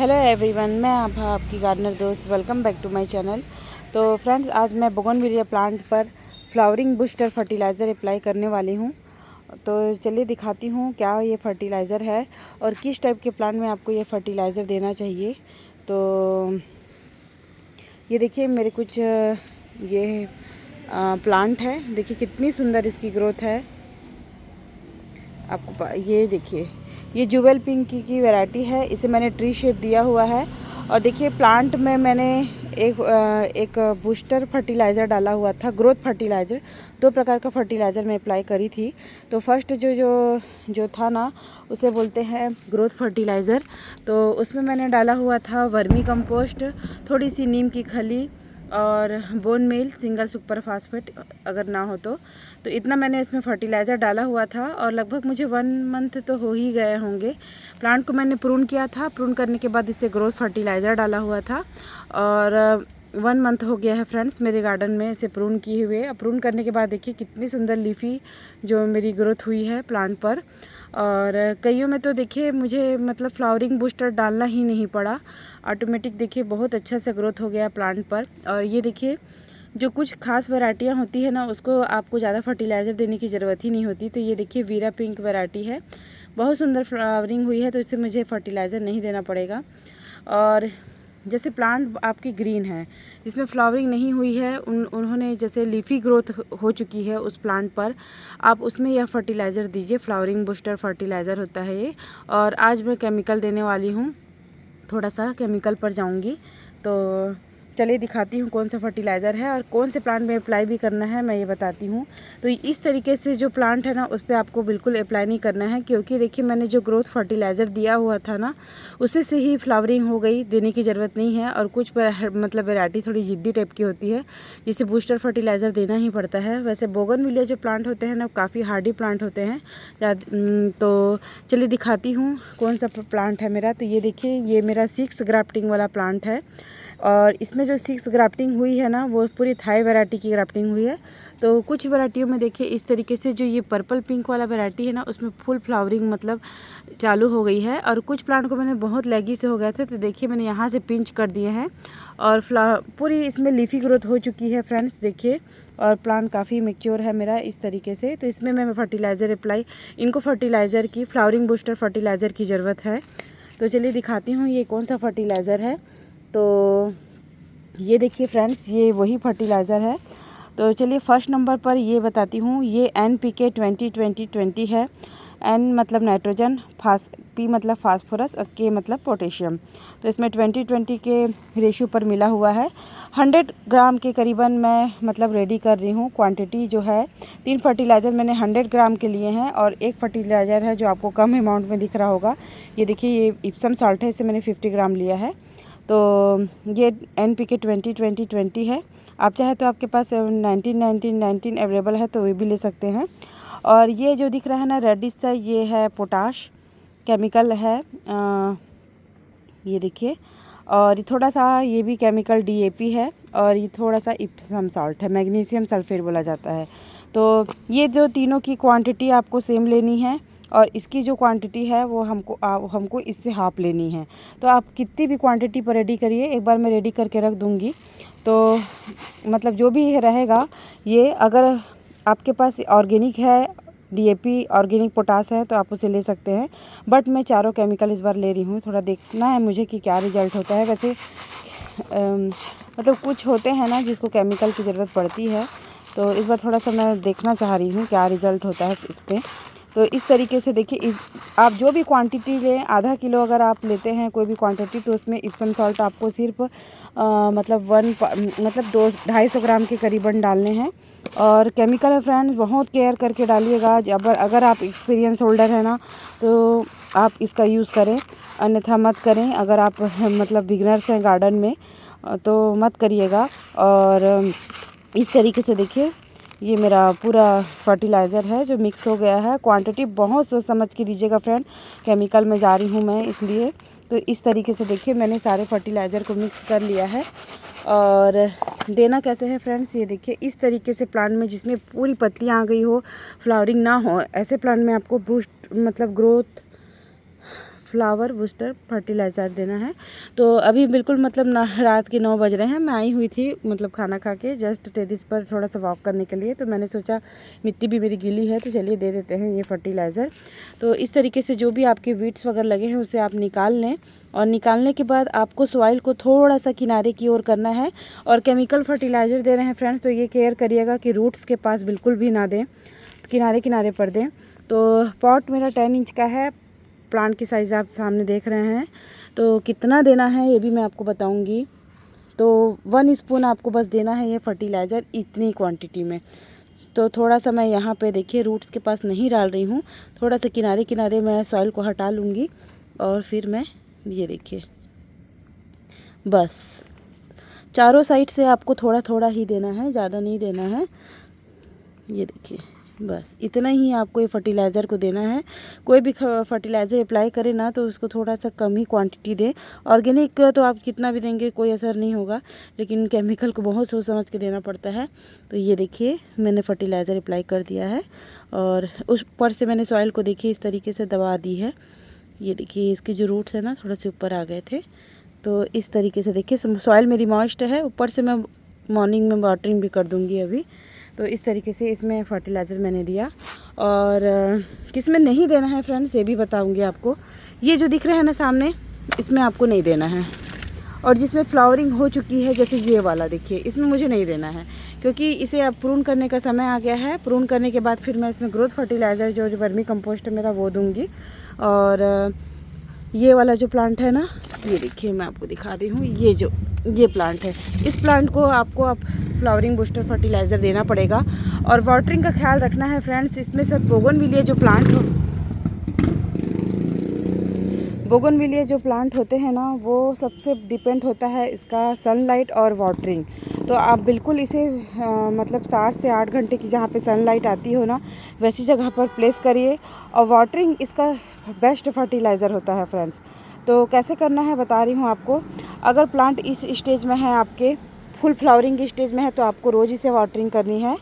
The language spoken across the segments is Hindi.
हेलो एवरीवन, मैं आपकी गार्डनर दोस्त। Welcome back to my channel. तो फ्रेंड्स, आज मैं बोगनविलिया प्लांट पर फ्लावरिंग बूस्टर फर्टिलाइज़र अप्लाई करने वाली हूँ। तो चलिए दिखाती हूँ क्या ये फर्टिलाइज़र है और किस टाइप के प्लांट में आपको ये फर्टिलाइज़र देना चाहिए। तो ये देखिए मेरे कुछ ये प्लांट है। देखिए कितनी सुंदर इसकी ग्रोथ है। आपको ये देखिए, ये जुवेल पिंक की वैरायटी है। इसे मैंने ट्री शेप दिया हुआ है। और देखिए प्लांट में मैंने एक बूस्टर फर्टिलाइज़र डाला हुआ था, ग्रोथ फर्टिलाइज़र। दो प्रकार का फर्टिलाइज़र मैं अप्लाई करी थी। तो फर्स्ट जो था ना, उसे बोलते हैं ग्रोथ फर्टिलाइज़र। तो उसमें मैंने डाला हुआ था वर्मी कंपोस्ट, थोड़ी सी नीम की खली और bone meal, single super phosphate अगर ना हो तो इतना मैंने इसमें फर्टिलाइज़र डाला हुआ था। और लगभग मुझे 1 मंथ तो हो ही गए होंगे। प्लांट को मैंने प्रून किया था। प्रून करने के बाद इसे ग्रोथ फर्टिलाइज़र डाला हुआ था और 1 मंथ हो गया है फ्रेंड्स मेरे गार्डन में इसे प्रून किए हुए। प्रून करने के बाद देखिए कितनी सुंदर लीफी जो मेरी ग्रोथ हुई है प्लांट पर। और कईयों में तो देखिए मुझे मतलब फ्लावरिंग बूस्टर डालना ही नहीं पड़ा, ऑटोमेटिक देखिए बहुत अच्छा से ग्रोथ हो गया प्लांट पर। और ये देखिए जो कुछ खास वैरायटियाँ होती है ना, उसको आपको ज़्यादा फर्टिलाइज़र देने की ज़रूरत ही नहीं होती। तो ये देखिए वीरा पिंक वैरायटी है, बहुत सुंदर फ्लावरिंग हुई है, तो इससे मुझे फर्टिलाइज़र नहीं देना पड़ेगा। और जैसे प्लांट आपकी ग्रीन है जिसमें फ्लावरिंग नहीं हुई है, उन्होंने जैसे लीफी ग्रोथ हो चुकी है उस प्लांट पर, आप उसमें यह फर्टिलाइज़र दीजिए। फ्लावरिंग बूस्टर फर्टिलाइज़र होता है ये। और आज मैं केमिकल देने वाली हूँ, थोड़ा सा केमिकल पर जाऊंगी। तो चलिए दिखाती हूँ कौन सा फर्टिलाइज़र है और कौन से प्लांट में अप्लाई भी करना है, मैं ये बताती हूँ। तो इस तरीके से जो प्लांट है ना, उस पर आपको बिल्कुल अप्लाई नहीं करना है, क्योंकि देखिए मैंने जो ग्रोथ फर्टिलाइज़र दिया हुआ था ना, उसी से ही फ्लावरिंग हो गई, देने की ज़रूरत नहीं है। और कुछ मतलब वैरायटी थोड़ी ज़िद्दी टाइप की होती है, जिसे बूस्टर फर्टिलाइज़र देना ही पड़ता है। वैसे बोगनविलिया जो प्लांट होते हैं ना, काफ़ी हार्डी प्लांट होते हैं। तो चलिए दिखाती हूँ कौन सा प्लांट है मेरा। तो ये देखिए, ये मेरा 6 ग्राफ्टिंग वाला प्लांट है। और इसमें जो 6 ग्राफ्टिंग हुई है ना, वो पूरी थाई वैरायटी की ग्राफ्टिंग हुई है। तो कुछ वैरायटियों में देखिए इस तरीके से, जो ये पर्पल पिंक वाला वैरायटी है ना, उसमें फुल फ्लावरिंग मतलब चालू हो गई है। और कुछ प्लांट को मैंने बहुत लैगी से हो गए थे, तो देखिए मैंने यहाँ से पिंच कर दिए हैं और पूरी इसमें लीफी ग्रोथ हो चुकी है फ्रेंड्स, देखिए। और प्लांट काफ़ी मैच्योर है मेरा इस तरीके से। तो इसमें मैं फर्टिलाइज़र अप्लाई, इनको फर्टिलाइज़र की फ्लावरिंग बूस्टर फर्टिलाइज़र की ज़रूरत है। तो चलिए दिखाती हूँ ये कौन सा फर्टिलाइज़र है। तो ये देखिए फ्रेंड्स, ये वही फर्टिलाइज़र है। तो चलिए फर्स्ट नंबर पर ये बताती हूँ। ये NPK 20-20-20 है। N मतलब नाइट्रोजन, P मतलब फास्फोरस और K मतलब पोटेशियम। तो इसमें 20-20 के रेशियो पर मिला हुआ है। 100 ग्राम के करीबन मैं मतलब रेडी कर रही हूँ। क्वांटिटी जो है, 3 फर्टिलाइज़र मैंने 100 ग्राम के लिए हैं और एक फर्टिलाइज़र है जो आपको कम अमाउंट में दिख रहा होगा। ये देखिए, ये इप्सम सॉल्ट है, इसे मैंने 50 ग्राम लिया है। तो ये NPK 20-20-20 है। आप चाहे तो आपके पास 19-19-19 अवेलेबल है, तो वे भी ले सकते हैं। और ये जो दिख रहा है ना रेडिश सा, ये है पोटाश केमिकल है। ये देखिए। और ये थोड़ा सा, ये भी केमिकल DAP है। और ये थोड़ा सा इप्सम सॉल्ट है, मैग्नीशियम सल्फेट बोला जाता है। तो ये जो तीनों की क्वांटिटी आपको सेम लेनी है। और इसकी जो क्वांटिटी है वो हमको इससे हाफ लेनी है। तो आप कितनी भी क्वांटिटी पर रेडी करिए, एक बार मैं रेडी करके रख दूँगी। तो मतलब जो भी रहेगा, ये अगर आपके पास ऑर्गेनिक है, DAP ऑर्गेनिक पोटास है, तो आप उसे ले सकते हैं। बट मैं चारों केमिकल इस बार ले रही हूँ, थोड़ा देखना है मुझे कि क्या रिज़ल्ट होता है। वैसे मतलब कुछ होते हैं ना जिसको केमिकल की ज़रूरत पड़ती है, तो इस बार थोड़ा सा मैं देखना चाह रही हूँ क्या रिज़ल्ट होता है इस पर। तो इस तरीके से देखिए, आप जो भी क्वांटिटी लें, आधा किलो अगर आप लेते हैं कोई भी क्वांटिटी, तो उसमें इप्सम सॉल्ट आपको सिर्फ मतलब 250 ग्राम के करीबन डालने हैं। और केमिकल है फ्रेंड्स, बहुत केयर करके डालिएगा। अगर आप एक्सपीरियंस होल्डर है ना, तो आप इसका यूज़ करें, अन्यथा मत करें। अगर आप मतलब बिगनर्स हैं गार्डन में, तो मत करिएगा। और इस तरीके से देखिए, ये मेरा पूरा फर्टिलाइज़र है जो मिक्स हो गया है। क्वांटिटी बहुत सोच समझ के दीजिएगा फ्रेंड, केमिकल में जा रही हूँ मैं इसलिए। तो इस तरीके से देखिए मैंने सारे फर्टिलाइज़र को मिक्स कर लिया है। और देना कैसे है फ्रेंड्स, ये देखिए इस तरीके से प्लांट में जिसमें पूरी पत्तियाँ आ गई हो, फ्लावरिंग ना हो, ऐसे प्लांट में आपको बूस्ट मतलब ग्रोथ फ्लावर बूस्टर फर्टिलाइज़र देना है। तो अभी बिल्कुल मतलब ना रात के 9 बज रहे हैं। मैं आई हुई थी मतलब खाना खा के जस्ट टेरेस पर थोड़ा सा वॉक करने के लिए, तो मैंने सोचा मिट्टी भी मेरी गीली है तो चलिए दे देते हैं ये फर्टिलाइज़र। तो इस तरीके से जो भी आपके वीड्स वगैरह लगे हैं उसे आप निकाल लें, और निकालने के बाद आपको सॉइल को थोड़ा सा किनारे की ओर करना है। और केमिकल फर्टिलाइज़र दे रहे हैं फ्रेंड्स, तो ये केयर करिएगा कि रूट्स के पास बिल्कुल भी ना दें, किनारे किनारे पर दें। तो पॉट मेरा 10 इंच का है, प्लांट की साइज़ आप सामने देख रहे हैं। तो कितना देना है ये भी मैं आपको बताऊंगी। तो 1 स्पून आपको बस देना है ये फर्टिलाइज़र इतनी क्वांटिटी में। तो थोड़ा सा मैं यहाँ पे देखिए रूट्स के पास नहीं डाल रही हूँ, थोड़ा सा किनारे किनारे मैं सॉइल को हटा लूँगी और फिर मैं ये देखिए बस चारों साइड से आपको थोड़ा थोड़ा ही देना है, ज़्यादा नहीं देना है। ये देखिए बस इतना ही आपको ये फर्टिलाइज़र को देना है। कोई भी फर्टिलाइज़र अप्लाई करें ना तो उसको थोड़ा सा कम ही क्वांटिटी दें। ऑर्गेनिक तो आप कितना भी देंगे कोई असर नहीं होगा, लेकिन केमिकल को बहुत सोच समझ के देना पड़ता है। तो ये देखिए मैंने फर्टिलाइज़र अप्लाई कर दिया है और उस ऊपर से मैंने सॉइल को देखिए इस तरीके से दबा दी है। ये देखिए इसके जो रूट्स है ना थोड़ा से ऊपर आ गए थे, तो इस तरीके से देखिए सॉइल मेरी मॉइस्ट है। ऊपर से मैं मॉर्निंग में वाटरिंग भी कर दूँगी अभी। तो इस तरीके से इसमें फर्टिलाइज़र मैंने दिया। और किस में नहीं देना है फ्रेंड्स ये भी बताऊंगी आपको। ये जो दिख रहे हैं ना सामने, इसमें आपको नहीं देना है। और जिसमें फ्लावरिंग हो चुकी है जैसे ये वाला देखिए, इसमें मुझे नहीं देना है क्योंकि इसे अब प्रून करने का समय आ गया है। प्रून करने के बाद फिर मैं इसमें ग्रोथ फर्टिलाइज़र जो वर्मी कंपोस्ट है मेरा वो दूँगी। और ये वाला जो प्लांट है ना, ये देखिए मैं आपको दिखा रही हूँ, ये प्लांट है। इस प्लांट को आपको अब फ्लावरिंग बूस्टर फर्टिलाइज़र देना पड़ेगा। और वाटरिंग का ख्याल रखना है फ्रेंड्स। इसमें सब बोगनविलिया जो प्लांट होते हैं ना, वो सबसे डिपेंड होता है इसका सनलाइट और वाटरिंग। तो आप बिल्कुल इसे मतलब 7 से 8 घंटे की जहाँ पे सनलाइट आती हो ना वैसी जगह पर प्लेस करिए। और वाटरिंग इसका बेस्ट फर्टिलाइज़र होता है फ्रेंड्स। तो कैसे करना है बता रही हूँ आपको। अगर प्लांट इस स्टेज में है, आपके फुल फ्लावरिंग की स्टेज में है, तो आपको रोज़ इसे वाटरिंग करनी है।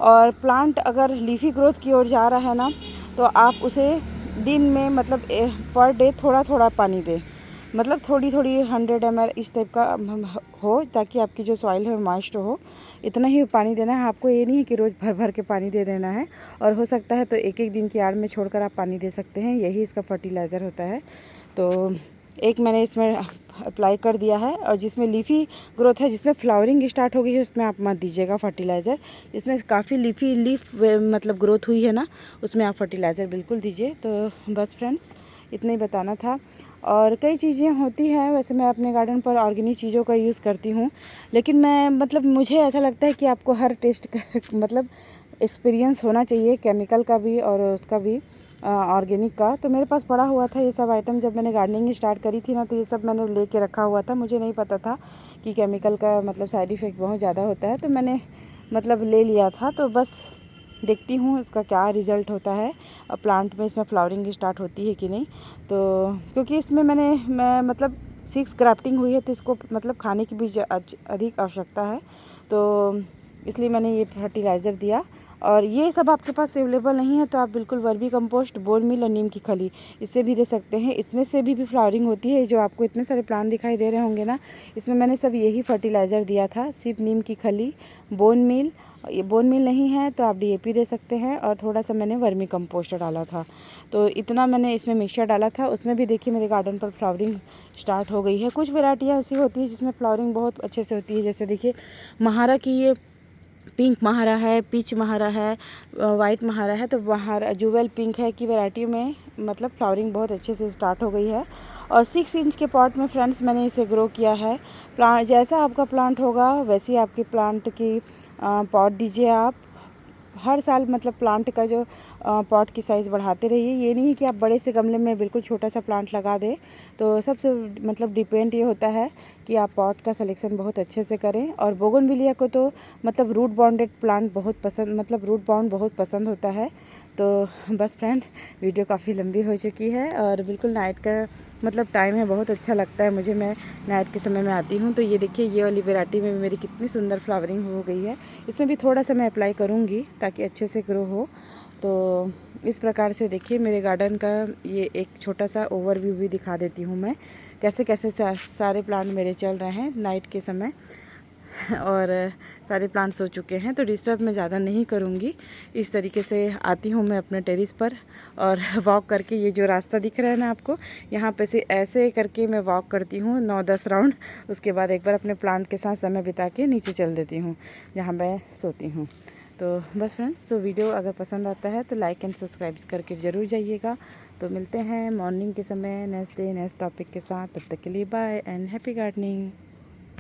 और प्लांट अगर लीफी ग्रोथ की ओर जा रहा है ना, तो आप उसे दिन में मतलब पर डे थोड़ा थोड़ा पानी दें। मतलब थोड़ी थोड़ी 100 ml इस टाइप का हो, ताकि आपकी जो सॉइल है मॉइस्ट हो। इतना ही पानी देना है आपको। ये नहीं है कि रोज़ भर भर के पानी दे देना है। और हो सकता है तो एक एक दिन की आड़ में छोड़कर आप पानी दे सकते हैं। यही इसका फर्टिलाइज़र होता है। तो एक मैंने इसमें अप्लाई कर दिया है। और जिसमें लीफी ग्रोथ है, जिसमें फ्लावरिंग स्टार्ट हो गई है, उसमें आप मत दीजिएगा फर्टिलाइज़र। जिसमें काफ़ी लीफ मतलब ग्रोथ हुई है ना, उसमें आप फर्टिलाइज़र बिल्कुल दीजिए। तो बस फ्रेंड्स इतना ही बताना था। और कई चीज़ें होती हैं, वैसे मैं अपने गार्डन पर ऑर्गेनिक चीज़ों का यूज़ करती हूँ, लेकिन मैं मतलब मुझे ऐसा लगता है कि आपको हर टेस्ट का मतलब एक्सपीरियंस होना चाहिए, केमिकल का भी और उसका भी ऑर्गेनिक का। तो मेरे पास पड़ा हुआ था ये सब आइटम। जब मैंने गार्डनिंग स्टार्ट करी थी ना, तो ये सब मैंने लेके रखा हुआ था। मुझे नहीं पता था कि केमिकल का मतलब साइड इफ़ेक्ट बहुत ज़्यादा होता है, तो मैंने मतलब ले लिया था। तो बस देखती हूँ इसका क्या रिज़ल्ट होता है, प्लांट में इसमें फ्लावरिंग स्टार्ट होती है कि नहीं। तो क्योंकि इसमें मैं मतलब 6 ग्राफ्टिंग हुई है, तो इसको मतलब खाने की भी अधिक आवश्यकता है। तो इसलिए मैंने ये फर्टिलाइज़र दिया। और ये सब आपके पास अवेलेबल नहीं है तो आप बिल्कुल वर्मी कंपोस्ट, बोन मील और नीम की खली इससे भी दे सकते हैं। इसमें से भी फ्लावरिंग होती है। जो आपको इतने सारे प्लांट दिखाई दे रहे होंगे ना, इसमें मैंने सब यही फर्टिलाइज़र दिया था, सिर्फ नीम की खली, बोन मील। ये बोन मील नहीं है तो आप DAP दे सकते हैं। और थोड़ा सा मैंने वर्मी कंपोस्ट डाला था। तो इतना मैंने इसमें मिक्सचर डाला था। उसमें भी देखिए मेरे गार्डन पर फ्लावरिंग स्टार्ट हो गई है। कुछ वैरायटियाँ ऐसी होती है जिसमें फ्लावरिंग बहुत अच्छे से होती है। जैसे देखिए महारा की ये पिंक महारा है, पीच महारा है, वाइट महारा है। तो महारा जुवेल पिंक है की वैरायटी में मतलब फ्लावरिंग बहुत अच्छे से स्टार्ट हो गई है। और 6 इंच के पॉट में फ्रेंड्स मैंने इसे ग्रो किया है। प्लांट जैसा आपका प्लांट होगा वैसी आपके प्लांट की पॉट दीजिए आप। हर साल मतलब प्लांट का जो पॉट की साइज़ बढ़ाते रहिए। ये नहीं है कि आप बड़े से गमले में बिल्कुल छोटा सा प्लांट लगा दें। तो सबसे मतलब डिपेंड ये होता है कि आप पॉट का सिलेक्शन बहुत अच्छे से करें। और बोगनविलिया को तो मतलब रूट बाउंडेड प्लांट बहुत पसंद, मतलब रूट बाउंड बहुत पसंद होता है। तो बस फ्रेंड वीडियो काफ़ी लंबी हो चुकी है और बिल्कुल नाइट का मतलब टाइम है, बहुत अच्छा लगता है मुझे। मैं नाइट के समय में आती हूँ। तो ये देखिए ये वाली वैरायटी में मेरी कितनी सुंदर फ्लावरिंग हो गई है। इसमें भी थोड़ा सा मैं अप्लाई करूँगी ताकि अच्छे से ग्रो हो। तो इस प्रकार से देखिए मेरे गार्डन का ये एक छोटा सा ओवरव्यू भी दिखा देती हूँ मैं, कैसे कैसे सारे प्लांट मेरे चल रहे हैं नाइट के समय। और सारे प्लांट्स हो चुके हैं, तो डिस्टर्ब मैं ज़्यादा नहीं करूँगी। इस तरीके से आती हूँ मैं अपने टेरेस पर और वॉक करके, ये जो रास्ता दिख रहा है ना आपको, यहाँ पे से ऐसे करके मैं वॉक करती हूँ 9-10 राउंड। उसके बाद एक बार अपने प्लांट के साथ समय बिता के नीचे चल देती हूँ जहाँ मैं सोती हूँ। तो बस फ्रेंड्स, तो वीडियो अगर पसंद आता है तो लाइक एंड सब्सक्राइब करके ज़रूर जाइएगा। तो मिलते हैं मॉर्निंग के समय नेक्स्ट डे नेक्स्ट टॉपिक के साथ। तब तक के लिए बाय एंड हैप्पी गार्डनिंग।